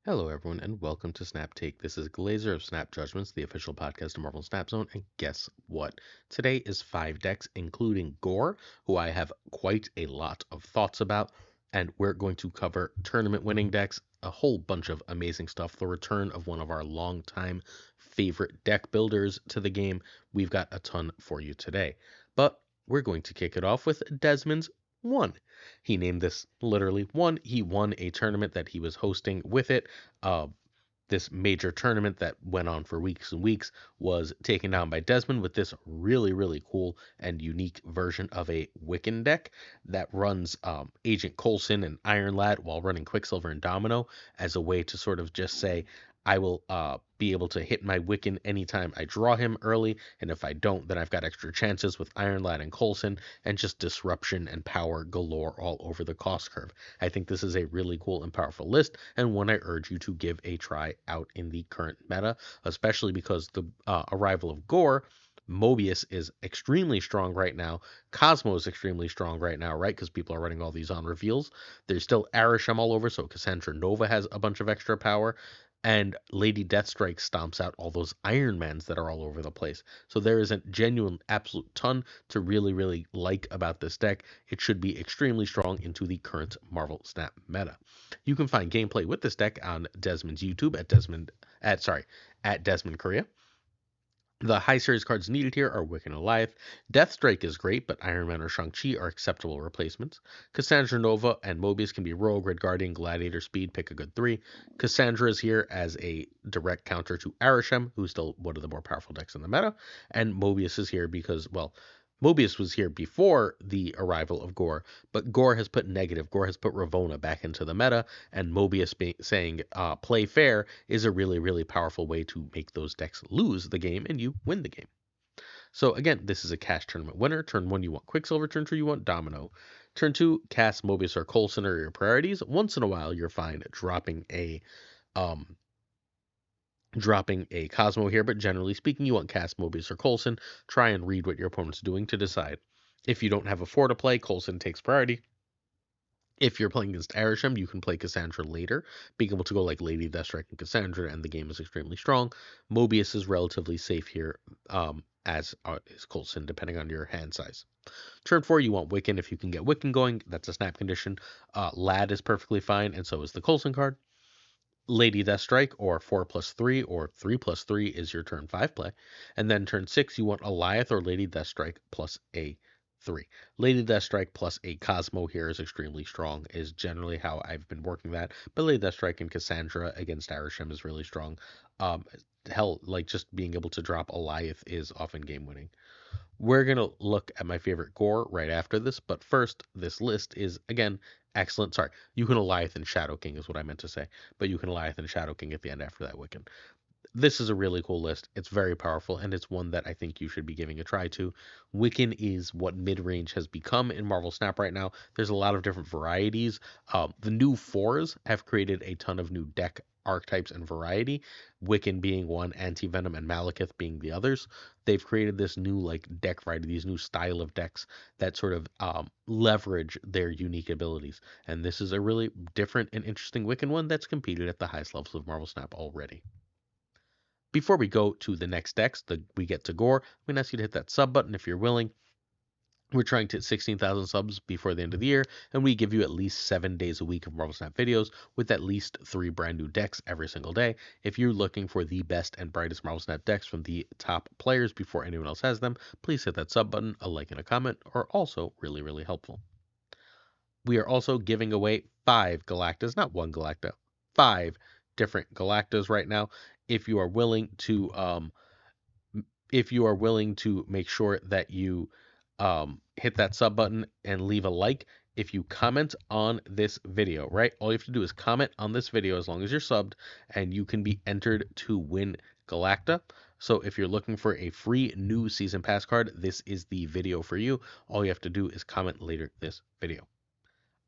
Hello, everyone, and welcome to Snap Take. This is Glazer of Snap Judgments, the official podcast of Marvel Snap Zone. And guess what? Today is 5 decks, including Gorr, who I have quite a lot of thoughts about. And we're going to cover tournament winning decks, a whole bunch of amazing stuff, the return of one of our longtime favorite deck builders to the game. We've got a ton for you today. But we're going to kick it off with Desmond's one. He named this literally one. He won a tournament that he was hosting with it. Uh, this major tournament that went on for weeks and weeks was taken down by Desmond with this really, really cool and unique version of a Wiccan deck that runs Agent Coulson and Iron Lad while running Quicksilver and Domino as a way to sort of just say, I will be able to hit my Wiccan anytime I draw him early, and if I don't, then I've got extra chances with Iron Lad and Coulson, and just disruption and power galore all over the cost curve. I think this is a really cool and powerful list, and one I urge you to give a try out in the current meta, especially because the arrival of Gorr. Mobius is extremely strong right now. Cosmo is extremely strong right now, right? Because people are running all these on reveals. There's still arishem all over, so Cassandra Nova has a bunch of extra power. And Lady Deathstrike stomps out all those Iron Mans that are all over the place. So there is a genuine, absolute ton to really, really like about this deck. It should be extremely strong into the current Marvel Snap meta. You can find gameplay with this deck on Desmond's YouTube at Desmond Korea. The high series cards needed here are Wiccan and Goliath. Deathstrike is great, but Iron Man or Shang-Chi are acceptable replacements. Cassandra Nova and Mobius can be Rogue, Red Guardian, Gladiator, Speed, pick a good 3. Cassandra is here as a direct counter to arishem, who's still one of the more powerful decks in the meta. And Mobius is here because, well, Mobius was here before the arrival of Gorr, but Gorr has put negative. Gorr has put Ravonna back into the meta, and Mobius saying play fair is a really, really powerful way to make those decks lose the game and you win the game. So again, this is a cash tournament winner. Turn 1, you want Quicksilver. Turn 2, you want Domino. Turn 2, cast Mobius or Coulson are your priorities. Once in a while, you're fine um, dropping a Cosmo here, but generally speaking, you want cast Mobius or Coulson. Try and read what your opponent's doing to decide. If you don't have a 4 to play, Coulson takes priority. If you're playing against Arishem, you can play Cassandra later, being able to go like Lady Deathstrike and Cassandra, and the game is extremely strong. Mobius is relatively safe here, as is Coulson, depending on your hand size. Turn 4, you want Wiccan. If you can get Wiccan going, that's a snap condition. Lad is perfectly fine, and so is the Coulson card. Lady Deathstrike, or 4+3, or 3+3 is your turn 5 play. And then turn 6, you want Goliath or Lady Deathstrike plus a 3. Lady Deathstrike plus a Cosmo here is extremely strong, is generally how I've been working that. But Lady Deathstrike and Cassandra against arishem is really strong. Hell, like just being able to drop Goliath is often game winning. We're going to look at my favorite Gorr right after this, but first, this list is, again, excellent. Sorry, you can Goliath and Shadow King is what I meant to say, but you can Goliath and Shadow King at the end after that Wiccan. This is a really cool list. It's very powerful, and it's one that I think you should be giving a try to. Wiccan is what mid-range has become in Marvel Snap right now. There's a lot of different varieties. The new 4s have created a ton of new deck archetypes and variety. Wiccan being one, Anti-Venom and Malekith being the others. They've created this new like deck variety, these new style of decks that sort of leverage their unique abilities. And this is a really different and interesting Wiccan one that's competed at the highest levels of Marvel Snap already. Before we go to the next decks, we get to Gorr, I'm going to ask you to hit that sub button if you're willing. We're trying to hit 16,000 subs before the end of the year, and we give you at least 7 days a week of Marvel Snap videos with at least 3 brand new decks every single day. If you're looking for the best and brightest Marvel Snap decks from the top players before anyone else has them, please hit that sub button. A like and a comment are also really, really helpful. We are also giving away 5 Galactas, not 1 Galacta, 5 different Galactas right now. If you are willing to make sure that you hit that sub button and leave a like. If you comment on this video, right? All you have to do is comment on this video as long as you're subbed, and you can be entered to win Galacta. So if you're looking for a free new season pass card, this is the video for you. All you have to do is comment later this video.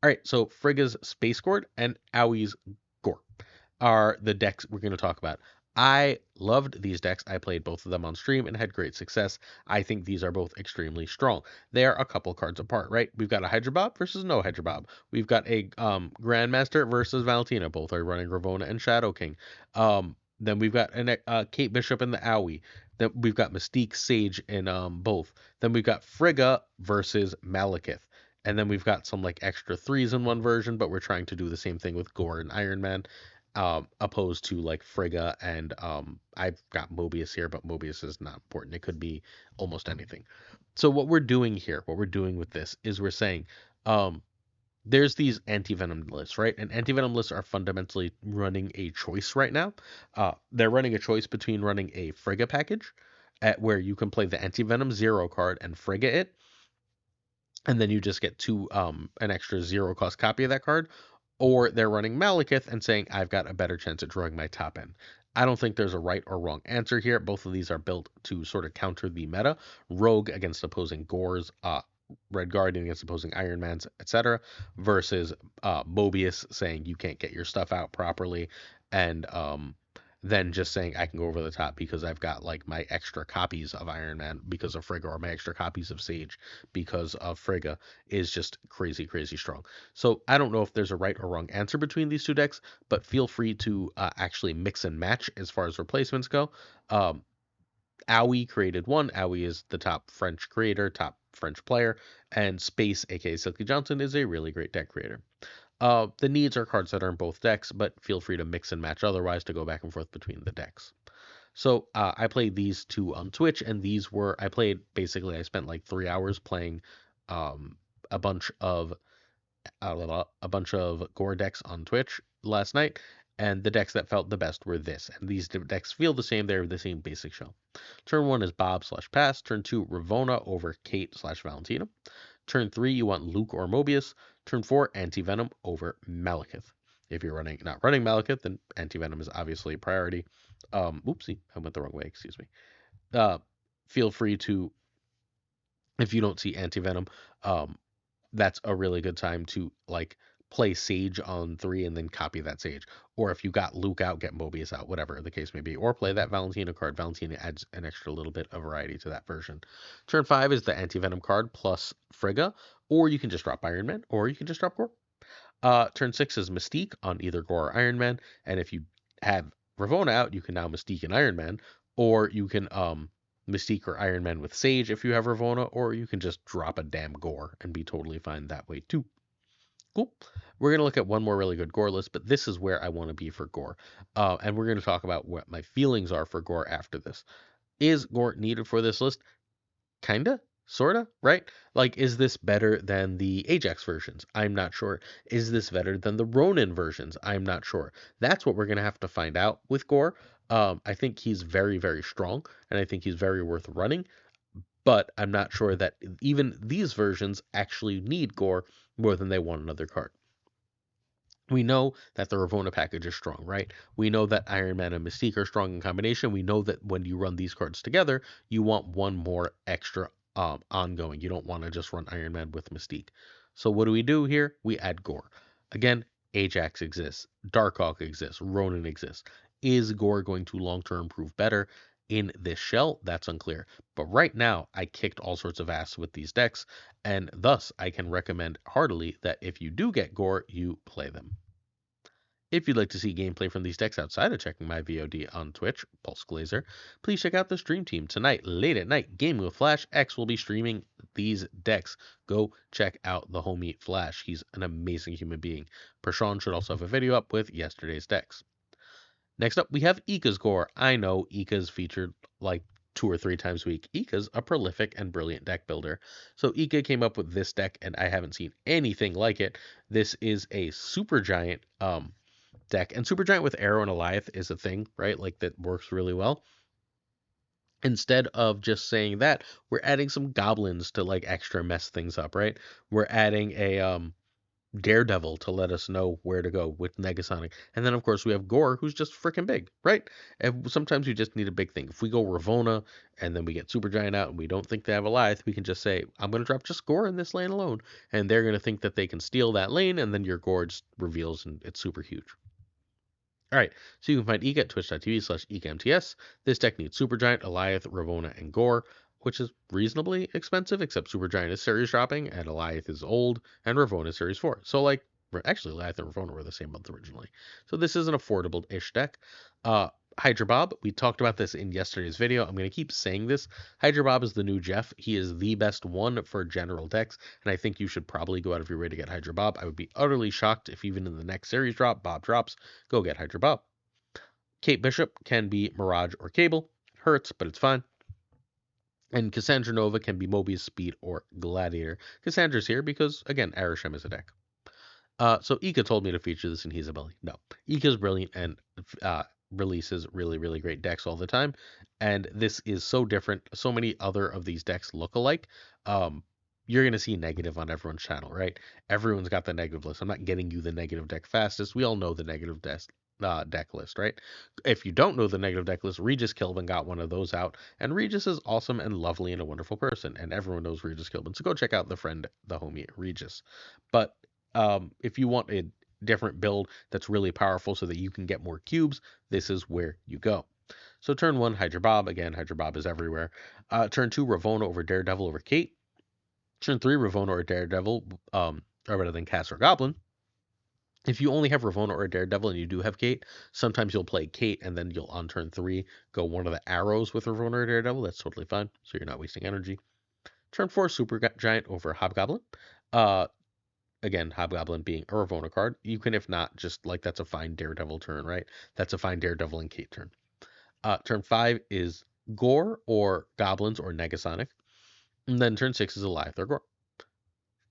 All right, so Frigga's Space-Gorr and Owie's Gorr are the decks we're going to talk about. I loved these decks. I played both of them on stream and had great success. I think these are both extremely strong. They are a couple cards apart, right? We've got a Hydra Bob versus no Hydra Bob. We've got a Grandmaster versus Valentina. Both are running Ravonna and Shadow King. Then we've got Kate Bishop and the Owie. Then we've got Mystique Sage in both. Then we've got Frigga versus Malekith. And then we've got some like extra threes in one version, but we're trying to do the same thing with Gorr and Iron Man, opposed to like Frigga and I've got Mobius here, but Mobius is not important. It could be almost anything. So what we're doing here, what we're doing with this is we're saying, there's these anti-venom lists, right? And anti-venom lists are fundamentally running a choice right now. They're running a choice between running a Frigga package, at where you can play the anti-venom 0 card and Frigga it, and then you just get an extra 0 cost copy of that card, or they're running Malekith and saying, I've got a better chance at drawing my top end. I don't think there's a right or wrong answer here. Both of these are built to sort of counter the meta. Rogue against opposing Gorrs, Red Guardian against opposing Iron Mans, etc., versus Mobius saying you can't get your stuff out properly, and then just saying I can go over the top because I've got like my extra copies of Iron Man because of Frigga, or my extra copies of Sage because of Frigga, is just crazy, crazy strong. So I don't know if there's a right or wrong answer between these two decks, but feel free to actually mix and match as far as replacements go. Owie created one. Owie is the top French creator, top French player, and Space, aka Silky Johnson, is a really great deck creator. The needs are cards that are in both decks, but feel free to mix and match otherwise to go back and forth between the decks. So I played these two on Twitch, and I spent like 3 hours playing a bunch of Gorr decks on Twitch last night, and the decks that felt the best were this. And these decks feel the same. They're the same basic shell. Turn 1 is Bob/Pass. Turn 2, Ravonna over Kate/Valentina. Turn 3, you want Luke or Mobius. Turn 4, Anti-Venom over Malekith. If you're not running Malekith, then Anti-Venom is obviously a priority. Oopsie, I went the wrong way, excuse me. Feel free to, if you don't see Anti-Venom, that's a really good time to like play Sage on 3 and then copy that Sage. Or if you got Luke out, get Mobius out, whatever the case may be. Or play that Valentina card. Valentina adds an extra little bit of variety to that version. Turn 5 is the Anti-Venom card plus Frigga. Or you can just drop Iron Man, or you can just drop Gorr. Turn 6 is Mystique on either Gorr or Iron Man. And if you have Ravonna out, you can now Mystique and Iron Man. Or you can Mystique or Iron Man with Sage if you have Ravonna, or you can just drop a damn Gorr and be totally fine that way too. Cool. We're going to look at one more really good Gorr list, but this is where I want to be for Gorr. And we're going to talk about what my feelings are for Gorr after this. Is Gorr needed for this list? Kinda, sorta, right? Like, is this better than the Ajax versions? I'm not sure. Is this better than the Ronin versions? I'm not sure. That's what we're going to have to find out with Gorr. I think he's very, very strong, and I think he's very worth running. But I'm not sure that even these versions actually need Gorr more than they want another card. We know that the Ravonna package is strong, right? We know that Iron Man and Mystique are strong in combination. We know that when you run these cards together, you want one more extra ongoing. You don't want to just run Iron Man with Mystique. So what do we do here? We add Gorr. Again, Ajax exists. Darkhawk exists. Ronin exists. Is Gorr going to long-term prove better in this shell? That's unclear. But right now, I kicked all sorts of ass with these decks, and thus I can recommend heartily that if you do get Gorr, you play them. If you'd like to see gameplay from these decks outside of checking my VOD on Twitch, Pulse Glazer, please check out the stream team. Tonight, late at night, GamingwithFlashX will be streaming these decks. Go check out the homie Flash. He's an amazing human being. Prashaun should also have a video up with yesterday's decks. Next up, we have Ika's Gorr. I know Ika's featured like 2 or 3 times a week. Ika's a prolific and brilliant deck builder. So Ika came up with this deck, and I haven't seen anything like it. This is a Supergiant deck, and Supergiant with Arrow and Goliath is a thing, right? Like, that works really well. Instead of just saying that, we're adding some goblins to like extra mess things up, right? We're adding a Daredevil to let us know where to go with Negasonic. And then, of course, we have Gorr, who's just freaking big, right? And sometimes we just need a big thing. If we go Ravonna and then we get Supergiant out and we don't think they have Goliath, we can just say, I'm going to drop just Gorr in this lane alone. And they're going to think that they can steal that lane, and then your Gorr just reveals and it's super huge. All right, so you can find Ika at twitch.tv/EKMTS. This deck needs Supergiant, Goliath, Ravonna, and Gorr, which is reasonably expensive, except Supergiant is series dropping, and Goliath is old, and Ravonna is series 4. So, like, actually, Goliath and Ravonna were the same month originally. So this is an affordable-ish deck. Hydra Bob, we talked about this in yesterday's video. I'm going to keep saying this. Hydra Bob is the new Jeff. He is the best one for general decks, and I think you should probably go out of your way to get Hydra Bob. I would be utterly shocked if even in the next series drop, Bob drops. Go get Hydra Bob. Kate Bishop can be Mirage or Cable. It hurts, but it's fine. And Cassandra Nova can be Mobius, Speed, or Gladiator. Cassandra's here because, again, arishem is a deck. So Ika told me to feature this in He's a Belly. No, Ika's brilliant and releases really, really great decks all the time. And this is so different. So many other of these decks look alike. You're going to see negative on everyone's channel, right? Everyone's got the negative list. I'm not getting you the negative deck fastest. We all know the negative deck list, right? If you don't know the negative deck list, Regis Kilbin got one of those out. And Regis is awesome and lovely and a wonderful person. And everyone knows Regis Kilbin. So go check out the homie Regis. But if you want a different build that's really powerful so that you can get more cubes, this is where you go. So turn 1, Hydra Bob. Again, Hydra Bob is everywhere. Turn 2, Ravonna over Daredevil over Kate. Turn 3, Ravonna or Daredevil, or rather than Cast or Goblin. If you only have Ravonna or Daredevil and you do have Kate, sometimes you'll play Kate and then you'll on turn 3 go one of the arrows with Ravonna or Daredevil. That's totally fine, so you're not wasting energy. Turn 4, Supergiant over Hobgoblin. Again, Hobgoblin being a Ravonna card. You can, if not, just like that's a fine Daredevil turn, right? That's a fine Daredevil and Kate turn. Turn 5 is Gorr or Goblins or Negasonic. And then turn 6 is Goliath or Gorr.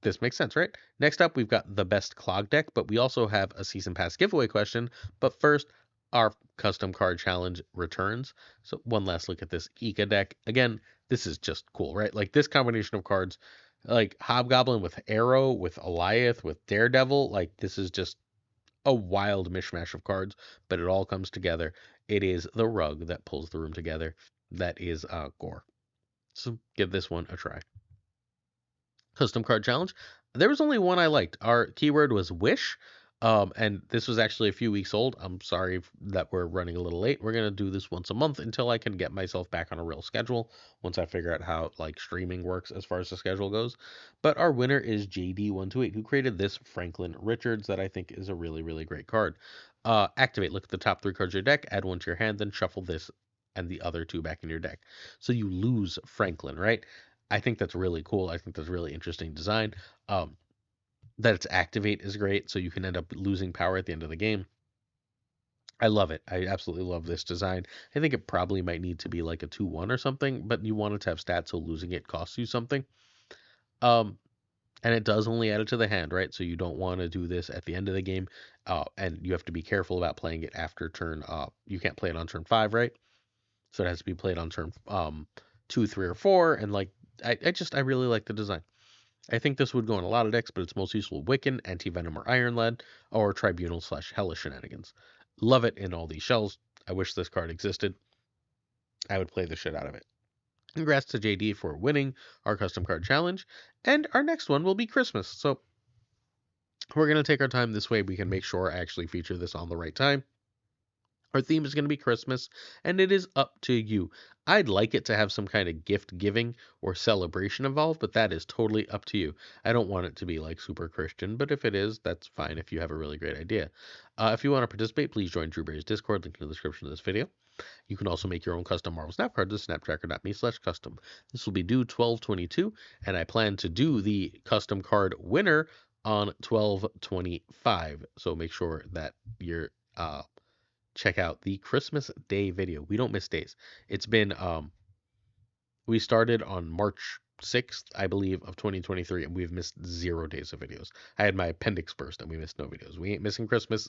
This makes sense, right? Next up, we've got the best Clog deck, but we also have a Season Pass giveaway question. But first, our custom card challenge returns. So one last look at this Ika deck. Again, this is just cool, right? Like this combination of cards, like Hobgoblin with Arrow, with Goliath, with Daredevil, like this is just a wild mishmash of cards, but it all comes together. It is the rug that pulls the room together. That is Gorr. So give this one a try. Custom card challenge. There was only one I liked. Our keyword was wish. And this was actually a few weeks old. I'm sorry that we're running a little late. We're going to do this once a month until I can get myself back on a real schedule. Once I figure out how like streaming works as far as the schedule goes. But our winner is JD128, who created this Franklin Richards that I think is a really, really great card. Activate. Look at the top 3 cards of your deck. Add 1 to your hand. Then shuffle this and the other 2 back in your deck. So you lose Franklin, right? I think that's really cool. I think that's really interesting design. That its activate is great, so you can end up losing power at the end of the game. I love it. I absolutely love this design. I think it probably might need to be like a 2/1 or something, but you want it to have stats, so losing it costs you something. And it does only add it to the hand, right? So you don't want to do this at the end of the game, and you have to be careful about playing it after turn. You can't play it on turn 5, right? So it has to be played on turn 2, 3, or 4, and like I really like the design. I think this would go in a lot of decks, but it's most useful with Wiccan, Anti-Venom, or Iron Lad, or Tribunal/Hellish Shenanigans. Love it in all these shells. I wish this card existed. I would play the shit out of it. Congrats to JD for winning our custom card challenge, and our next one will be Christmas. So we're going to take our time this way. We can make sure I actually feature this on the right time. Our theme is going to be Christmas, and it is up to you. I'd like it to have some kind of gift giving or celebration involved, but that is totally up to you. I don't want it to be like super Christian, but if it is, that's fine if you have a really great idea. If you want to participate, please join Drewberry's Discord, link in the description of this video. You can also make your own custom Marvel Snap cards at snaptracker.me/custom. This will be due 12/22, and I plan to do the custom card winner on 12/25. So make sure that you're check out the Christmas Day video. We don't miss days. It's been we started on March 6th, I believe, of 2023, and we've missed 0 days of videos. I had my appendix burst and we missed no videos. We ain't missing Christmas,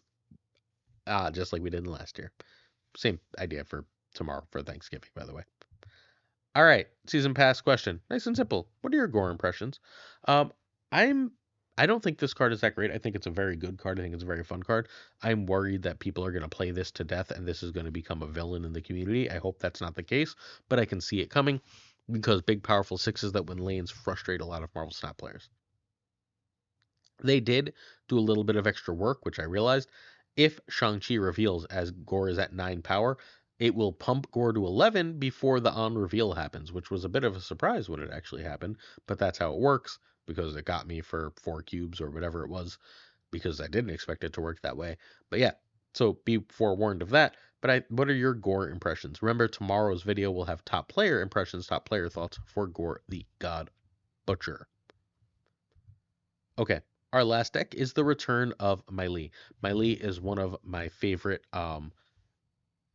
just like we did last year. Same idea for tomorrow for Thanksgiving, by the way. All right, season pass question. Nice and simple. What are your Gorr impressions? I don't think this card is that great. I think it's a very good card. I think it's a very fun card. I'm worried that people are going to play this to death and this is going to become a villain in the community. I hope that's not the case, but I can see it coming because big, powerful 6s that win lanes frustrate a lot of Marvel Snap players. They did do a little bit of extra work, which I realized, If Shang-Chi reveals as Gorr is at 9 power, it will pump Gorr to 11 before the on reveal happens, which was a bit of a surprise when it actually happened, but that's how it works because it got me for 4 cubes or whatever it was because I didn't expect it to work that way. But yeah, so be forewarned of that. But what are your Gorr impressions? Remember, tomorrow's video will have top player impressions, top player thoughts for Gorr the God Butcher. Okay, our last deck is the return of Mylee. Mylee is one of my favorite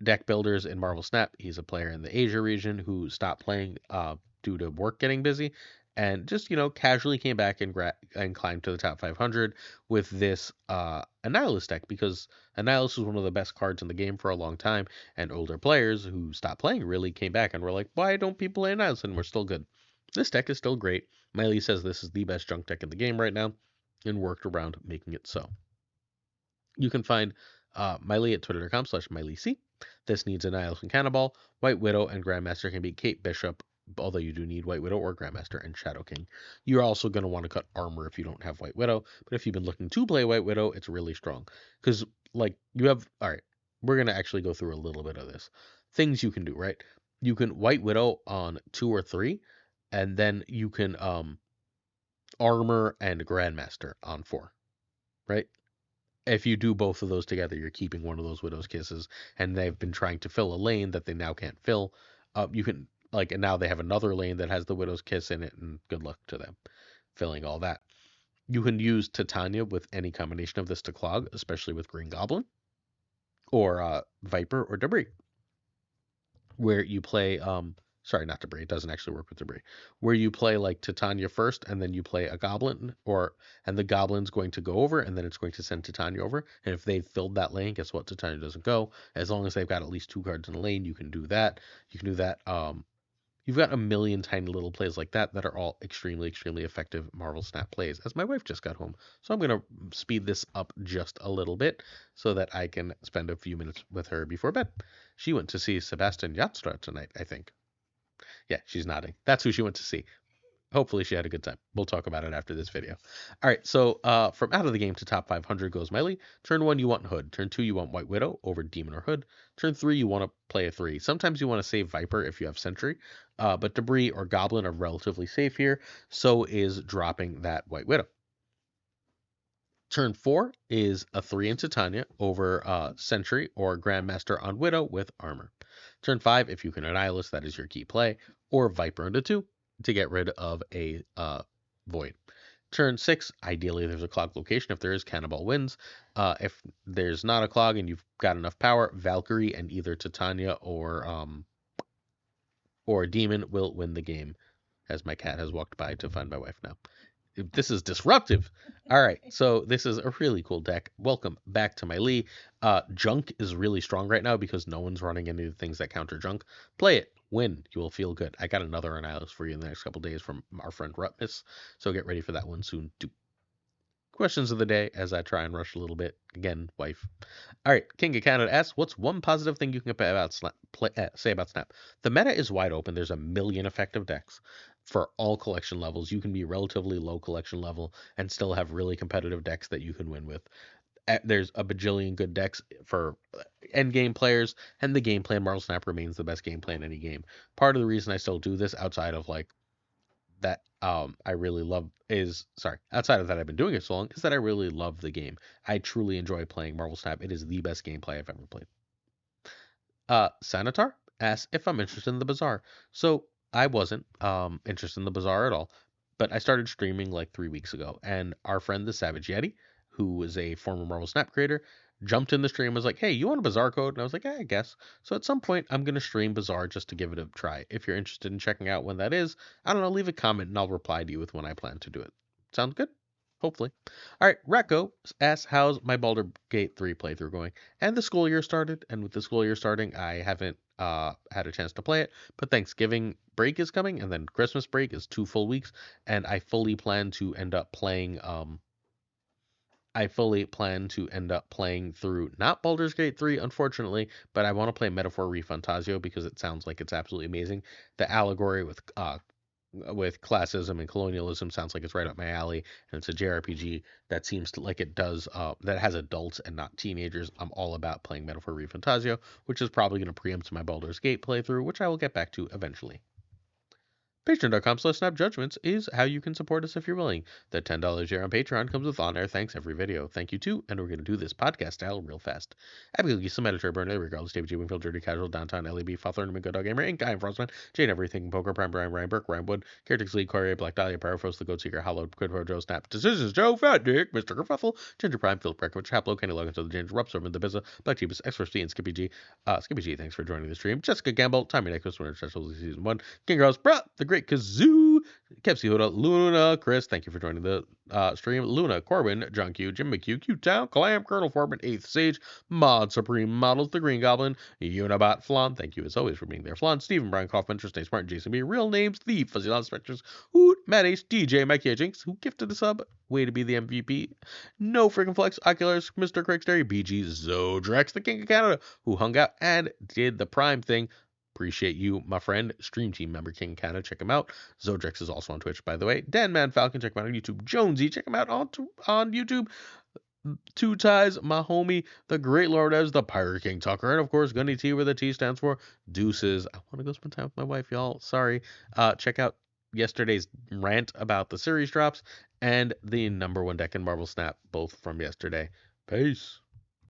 deck builders in Marvel Snap. He's a player in the Asia region who stopped playing due to work getting busy and just, casually came back and climbed to the top 500 with this Annihilus deck because Annihilus was one of the best cards in the game for a long time, and older players who stopped playing really came back and were like, why don't people play Annihilus? And we're still good. This deck is still great. Mylee says this is the best junk deck in the game right now and worked around making it so. You can find Mylee at twitter.com/MyleeC. This needs Annihilus and Cannonball. White Widow and Grandmaster can be Kate Bishop, although you do need White Widow or Grandmaster and Shadow King. You're also going to want to cut armor if you don't have White Widow, but if you've been looking to play White Widow, it's really strong. Because, you have... Alright, we're going to actually go through a little bit of this. Things you can do, right? You can White Widow on 2 or 3, and then you can armor and Grandmaster on 4, right? If you do both of those together, you're keeping one of those Widow's Kisses, and they've been trying to fill a lane that they now can't fill. You can, and now they have another lane that has the Widow's Kiss in it, and good luck to them filling all that. You can use Titania with any combination of this to clog, especially with Green Goblin, or Viper, or Debris, where you play, sorry, not Debris, it doesn't actually work with Debris, where you play Titania first and then you play a Goblin, and the Goblin's going to go over and then it's going to send Titania over, and if they've filled that lane, guess what, Titania doesn't go. As long as they've got at least 2 cards in the lane, you can do that. You've got a million tiny little plays like that that are all extremely, extremely effective Marvel Snap plays, as my wife just got home. So I'm going to speed this up just a little bit so that I can spend a few minutes with her before bed. She went to see Sebastian Yatstra tonight, I think. Yeah, she's nodding. That's who she went to see. Hopefully she had a good time. We'll talk about it after this video. All right, so from out of the game to top 500 goes Mylee. Turn 1, you want Hood. Turn 2, you want White Widow over Demon or Hood. Turn 3, you want to play a 3. Sometimes you want to save Viper if you have Sentry, but Debris or Goblin are relatively safe here. So is dropping that White Widow. Turn 4 is a 3 in Titania over Sentry or Grandmaster on Widow with armor. Turn 5, if you can Annihilus, that is your key play, or Viper into 2 to get rid of a Void. Turn 6, ideally there's a clog location. If there is, Cannonball wins. If there's not a clog and you've got enough power, Valkyrie and either Titania or Demon will win the game, as my cat has walked by to find my wife now. This is disruptive. All right, so this is a really cool deck. Welcome back to Mylee. Junk is really strong right now because no one's running any of the things that counter Junk. Play it. Win. You will feel good. I got another Annihilus for you in the next couple days from our friend Rutmus, so get ready for that one soon too. Questions of the day as I try and rush a little bit. Again, wife. All right, King of Canada asks, what's one positive thing you can say about Snap? The meta is wide open. There's a million effective decks for all collection levels. You can be relatively low collection level and still have really competitive decks that you can win with. There's a bajillion good decks for endgame players, and the gameplay in Marvel Snap remains the best gameplay in any game. Part of the reason I still do this outside of that I really love outside of that I've been doing it so long, is that I really love the game. I truly enjoy playing Marvel Snap. It is the best gameplay I've ever played. Sanatar asks if I'm interested in the Bazaar. So I wasn't interested in the Bazaar at all, but I started streaming 3 weeks ago, and our friend the Savage Yeti, who is a former Marvel Snap creator, jumped in the stream and was like, hey, you want a Bazaar code? And I was like, I guess. So at some point, I'm going to stream Bazaar just to give it a try. If you're interested in checking out when that is, I don't know, leave a comment and I'll reply to you with when I plan to do it. Sounds good? Hopefully. All right, Racco asks, how's my Baldur's Gate 3 playthrough going? And the school year started, and with the school year starting, I haven't had a chance to play it, but Thanksgiving break is coming, and then Christmas break is 2 full weeks, and I fully plan to end up playing through not Baldur's Gate 3, unfortunately, but I want to play Metaphor Refantasio because it sounds like it's absolutely amazing. The allegory with with classism and colonialism. Sounds like it's right up my alley, and it's a JRPG that seems like it does that has adults and not teenagers. I'm all about playing Metal for Fantasio, which is probably going to preempt my Baldur's Gate playthrough, which I will get back to eventually. Patreon.com/snapjudgments is how you can support us if you're willing. The $10 here on Patreon comes with on-air thanks every video. Thank you too, and we're going to do this podcast style real fast. Abigail, some editor, Burnley, regardless, David G. Wingfield, Dirty Casual, Downtown, LEB, FaThorNewman, Good Dog Gamer, Inc., Guy and Frostman, Jane Everything, Poker, Prime, Brian, Ryan Burke, Ryan Wood, Caretaker League, Corey, Black Dahlia, Parafrost, The Goat Seeker, Hallowed, Quidro, Joe Snap, Decisions, Joe, Fat Dick, Mr. Kerfuffle, Ginger Prime, Philip Breckovich, Haplo, Kenny Logan, So the Ginger, Rup, Servant, The Bizza, Black Jeebus, X4C, and Skippy G. Skippy G, thanks for joining the stream. Jessica Gamble, Tommy Nicholas, Winter Special Season 1, King Girls, Bruh, The Great Kazoo, Kepsi Huda, Luna, Chris, thank you for joining the stream. Luna, Corbin, John Q, Jim McHugh, Q-Town, Clam, Colonel Foreman, 8th Sage, Mod Supreme Models, The Green Goblin, Unibot, Flan, thank you as always for being there. Flan, Stephen, Brian Kaufman, Tristan Smart, Jason B, Real Names, The Fuzzy Lawn Specters, Hoot, Matt Ace, DJ, Mikey Jinx, who gifted a sub, way to be the MVP, No Freaking Flex, Oculars, Mr. Craig Sterry, BG, Zodrex, the King of Canada, who hung out and did the Prime thing. Appreciate you, my friend. Stream team member King Canada. Check him out. Zodrex is also on Twitch, by the way. Dan Falcon, check him out on YouTube. Jonesy, check him out on YouTube. Two Ties, my homie, the Great Lord as the Pirate King Tuccrr, and of course, Gunny T, where the T stands for Deuces. I want to go spend time with my wife, y'all. Sorry. Check out yesterday's rant about the series drops and the #1 deck in Marvel Snap, both from yesterday. Peace.